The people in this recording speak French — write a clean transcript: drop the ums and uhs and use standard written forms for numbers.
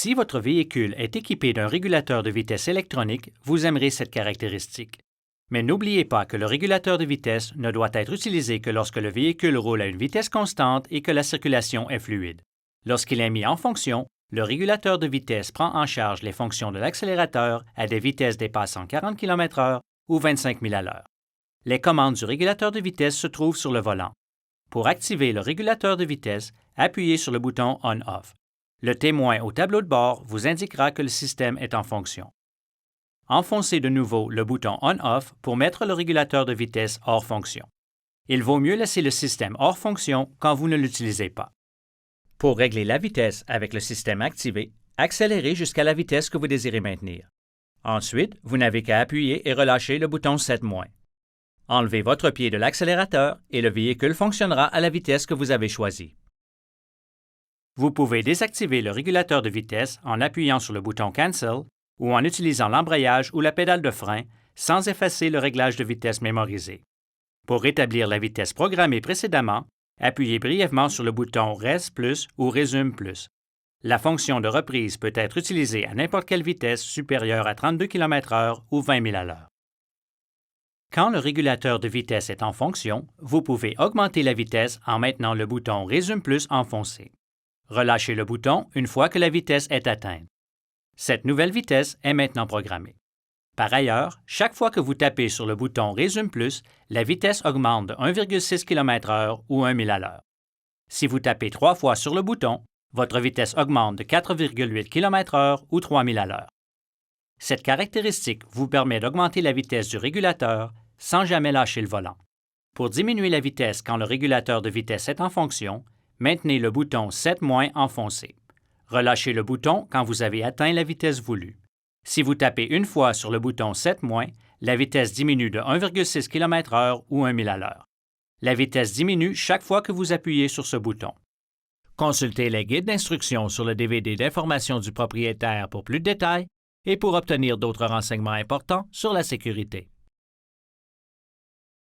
Si votre véhicule est équipé d'un régulateur de vitesse électronique, vous aimerez cette caractéristique. Mais n'oubliez pas que le régulateur de vitesse ne doit être utilisé que lorsque le véhicule roule à une vitesse constante et que la circulation est fluide. Lorsqu'il est mis en fonction, le régulateur de vitesse prend en charge les fonctions de l'accélérateur à des vitesses dépassant 40 km/h ou 25 000 à l'heure. Les commandes du régulateur de vitesse se trouvent sur le volant. Pour activer le régulateur de vitesse, appuyez sur le bouton On/Off. Le témoin au tableau de bord vous indiquera que le système est en fonction. Enfoncez de nouveau le bouton On/Off pour mettre le régulateur de vitesse hors fonction. Il vaut mieux laisser le système hors fonction quand vous ne l'utilisez pas. Pour régler la vitesse avec le système activé, accélérez jusqu'à la vitesse que vous désirez maintenir. Ensuite, vous n'avez qu'à appuyer et relâcher le bouton 7-. Enlevez votre pied de l'accélérateur et le véhicule fonctionnera à la vitesse que vous avez choisie. Vous pouvez désactiver le régulateur de vitesse en appuyant sur le bouton Cancel ou en utilisant l'embrayage ou la pédale de frein sans effacer le réglage de vitesse mémorisé. Pour rétablir la vitesse programmée précédemment, appuyez brièvement sur le bouton Res plus ou Résume plus. La fonction de reprise peut être utilisée à n'importe quelle vitesse supérieure à 32 km/h ou 20 000 à l'heure. Quand le régulateur de vitesse est en fonction, vous pouvez augmenter la vitesse en maintenant le bouton Résume plus enfoncé. Relâchez le bouton une fois que la vitesse est atteinte. Cette nouvelle vitesse est maintenant programmée. Par ailleurs, chaque fois que vous tapez sur le bouton Résume plus, la vitesse augmente de 1,6 km/h ou 1 000 à l'heure. Si vous tapez 3 fois sur le bouton, votre vitesse augmente de 4,8 km/h ou 3 000 à l'heure. Cette caractéristique vous permet d'augmenter la vitesse du régulateur sans jamais lâcher le volant. Pour diminuer la vitesse quand le régulateur de vitesse est en fonction, maintenez le bouton 7- enfoncé. Relâchez le bouton quand vous avez atteint la vitesse voulue. Si vous tapez une fois sur le bouton 7-, la vitesse diminue de 1,6 km/h ou 1 000 à l'heure. La vitesse diminue chaque fois que vous appuyez sur ce bouton. Consultez les guides d'instruction sur le DVD d'information du propriétaire pour plus de détails et pour obtenir d'autres renseignements importants sur la sécurité.